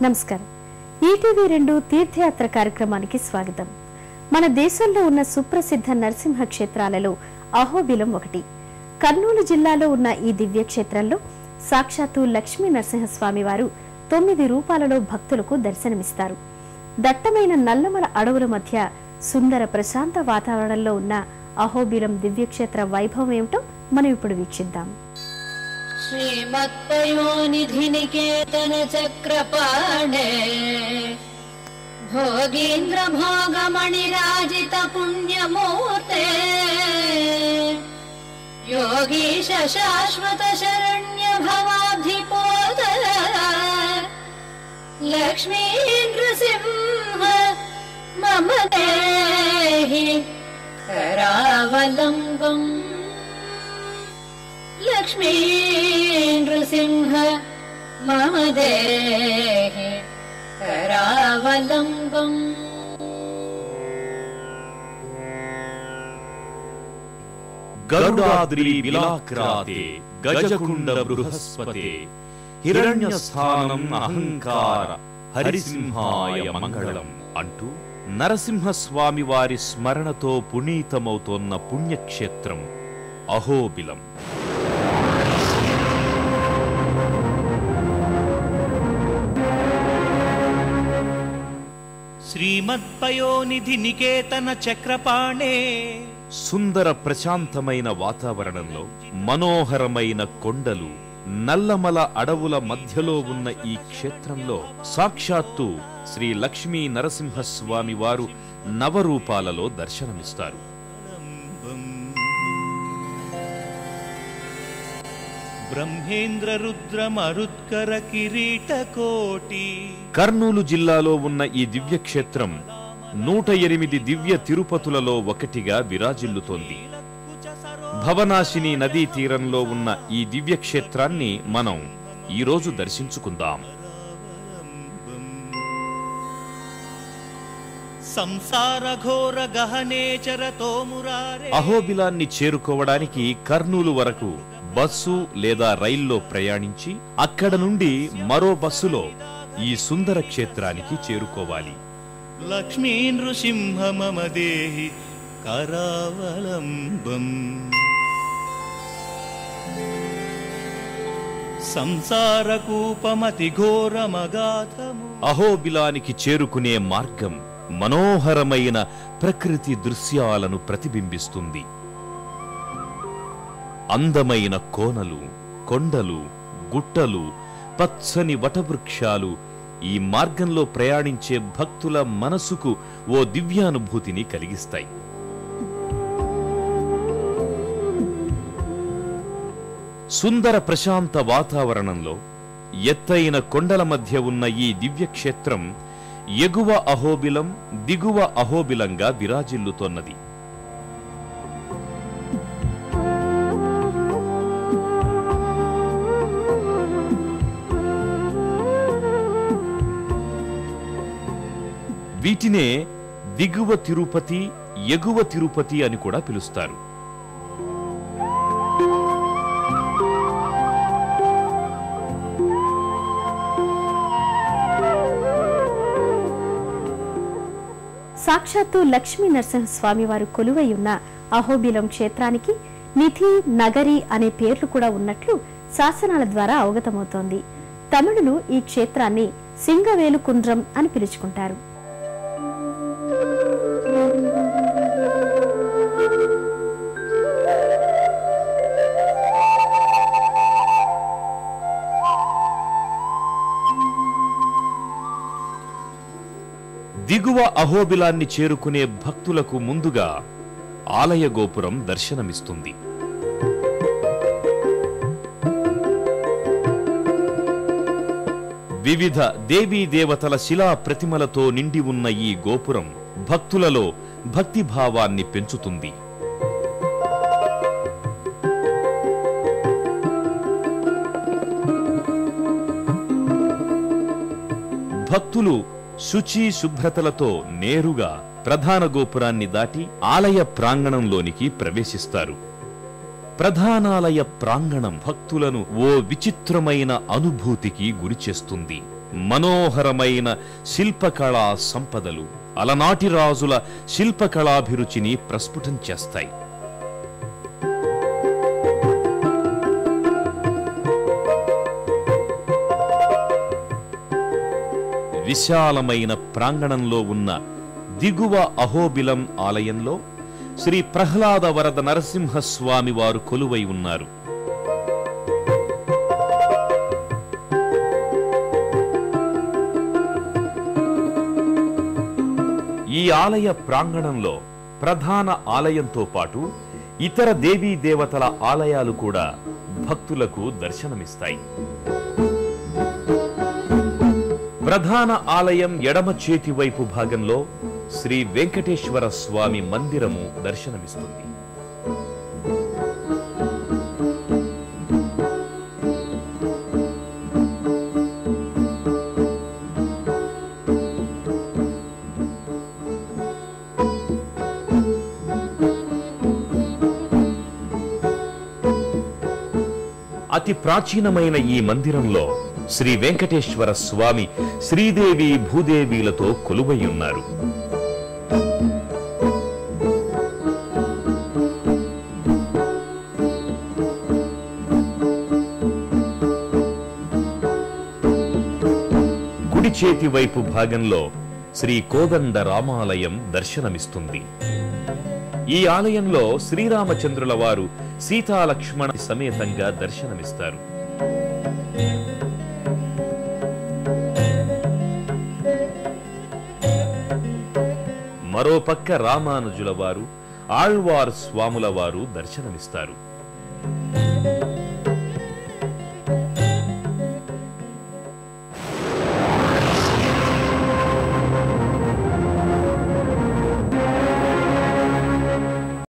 నమస్కారం. ఈటీవీ2 తీర్థయాత్ర కార్యక్రమానికి స్వాగతం. మన దేశంలో ఉన్న సుప్రసిద్ధ నరసింహ క్షేత్రాలలో అహోబిలం ఒకటి. కర్నూలు జిల్లాలో ఉన్న ఈ దివ్య క్షేత్రంలో సాక్షాత్తు లక్ష్మీ నరసింహస్వామి వారు 9 రూపాలలో భక్తులకు దర్శనమిస్తారు. దట్టమైన నల్లమల అడవుల మధ్య సుందర ప్రశాంత వాతావరణంలో ఉన్న అహోబిలం దివ్యక్షేత్ర వైభవం ఏమిటో మనం ఇప్పుడు వీక్షిద్దాం. श्रीमत्पयोनिधि निकेतन चक्रपाणे भोगीन्द्र भोगमणिराजित पुण्यमूर्ते योगीश शाश्वत शरण्य भवाब्धिपोत लक्ष्मी नृसिंह मम देहि करावलम्बम् लक्ष्मी नृसिंह मम देहि करावलम्बम्. गरुडाद्रि विलाक्राते गजकुंड बृहस्पते हिरण्यस्थानं अहंकार हरिसिंहाय मंगलम अंटू నరసింహస్వామి వారి స్మరణతో పునీతమవుతోన్న పుణ్యక్షేత్రం అహోబిలం. శ్రీమత్పయోనిధి నికేతన చక్రపాణే సుందర ప్రశాంతమైన వాతావరణంలో మనోహరమైన కొండలు, నల్లమల అడవుల మధ్యలో ఉన్న ఈ క్షేత్రంలో సాక్షాత్తు శ్రీ లక్ష్మీ నరసింహస్వామి వారు నవరూపాలలో దర్శనమిస్తారు. బ్రహ్మేంద్ర రుద్ర మరుత్కర కిరీట కోటి. కర్నూలు జిల్లాలో ఉన్న ఈ దివ్యక్షేత్రం 108 దివ్య తిరుపతులలో ఒకటిగా విరాజిల్లుతోంది. భవనాశిని నదీ తీరంలో ఉన్న ఈ దివ్యక్షేత్రాన్ని మనం ఈరోజు దర్శించుకుందాం. సంసార ఘోర గహనేచరతో మురారే. అహోబిలాన్ని చేరుకోవడానికి కర్నూలు వరకు బస్సు లేదా రైల్లో ప్రయాణించి అక్కడ నుండి మరో బస్సులో ఈ సుందర క్షేత్రానికి చేరుకోవాలి. లక్ష్మీ నృసింహ మమ దేహి కరావలంబం. సంసార కూపమతి ఘోరమగాధము. అహోబిలానికి చేరుకునే మార్గం మనోహరమైన ప్రకృతి దృశ్యాలను ప్రతిబింబిస్తుంది. అందమైన కోనలు, కొండలు, గుట్టలు, పచ్చని వటవృక్షాలు ఈ మార్గంలో ప్రయాణించే భక్తుల మనసుకు ఓ దివ్యానుభూతిని కలిగిస్తాయి. సుందర ప్రశాంత వాతావరణంలో ఎత్తైన కొండల మధ్య ఉన్న ఈ దివ్యక్షేత్రం ఎగువ అహోబిలం, దిగువ అహోబిలంగా విరాజిల్లుతోన్నది. వీటినే దిగువ తిరుపతి, ఎగువ తిరుపతి అని కూడా పిలుస్తారు. సాక్షాత్తు లక్ష్మీ నరసింహస్వామి వారు కొలువై ఉన్న అహోబిలం క్షేత్రానికి నిధి, నగరి అనే పేర్లు కూడా ఉన్నట్లు శాసనాల ద్వారా అవగతమవుతోంది. తమిళులు ఈ క్షేత్రాన్ని సింగవేలు కుండ్రం అని పిలుచుకుంటారు. దిగువ అహోబిలాన్ని చేరుకునే భక్తులకు ముందుగా ఆలయ గోపురం దర్శనమిస్తుంది. వివిధ దేవీ దేవతల శిలా ప్రతిమలతో నిండి ఉన్న ఈ గోపురం భక్తులలో భక్తిభావాన్ని పెంచుతుంది. భక్తులు శుచి శుభ్రతలతో నేరుగా ప్రధాన గోపురాన్ని దాటి ఆలయ ప్రాంగణంలోనికి ప్రవేశిస్తారు. ప్రధానాలయ ప్రాంగణం భక్తులను ఓ విచిత్రమైన అనుభూతికి గురిచేస్తుంది. మనోహరమైన శిల్పకళా సంపదలు అలనాటి రాజుల శిల్పకళాభిరుచిని ప్రస్ఫుటం చేస్తాయి. విశాలమైన ప్రాంగణంలో ఉన్న దిగువ అహోబిలం ఆలయంలో శ్రీ ప్రహ్లాద వరద నరసింహస్వామి వారు కొలువై ఉన్నారు. ఈ ఆలయ ప్రాంగణంలో ప్రధాన ఆలయంతో పాటు ఇతర దేవీ దేవతల ఆలయాలు కూడా భక్తులకు దర్శనమిస్తాయి. ప్రధాన ఆలయం ఎడమ చేతి వైపు భాగంలో శ్రీ వెంకటేశ్వర స్వామి మందిరము దర్శనమిస్తుంది. అతి ప్రాచీనమైన ఈ మందిరంలో శ్రీ వెంకటేశ్వర స్వామి శ్రీదేవి భూదేవీలతో కొలువై ఉన్నారు. కుడి చేతి వైపు భాగంలో శ్రీ కోదండ రామాలయం దర్శనమిస్తుంది. ఈ ఆలయంలో శ్రీరామచంద్రుల వారు సీతాలక్ష్మణ సమేతంగా దర్శనమిస్తారు. మరోపక్క రామానుజుల వారు, ఆళ్వార్ స్వాముల వారు దర్శనమిస్తారు.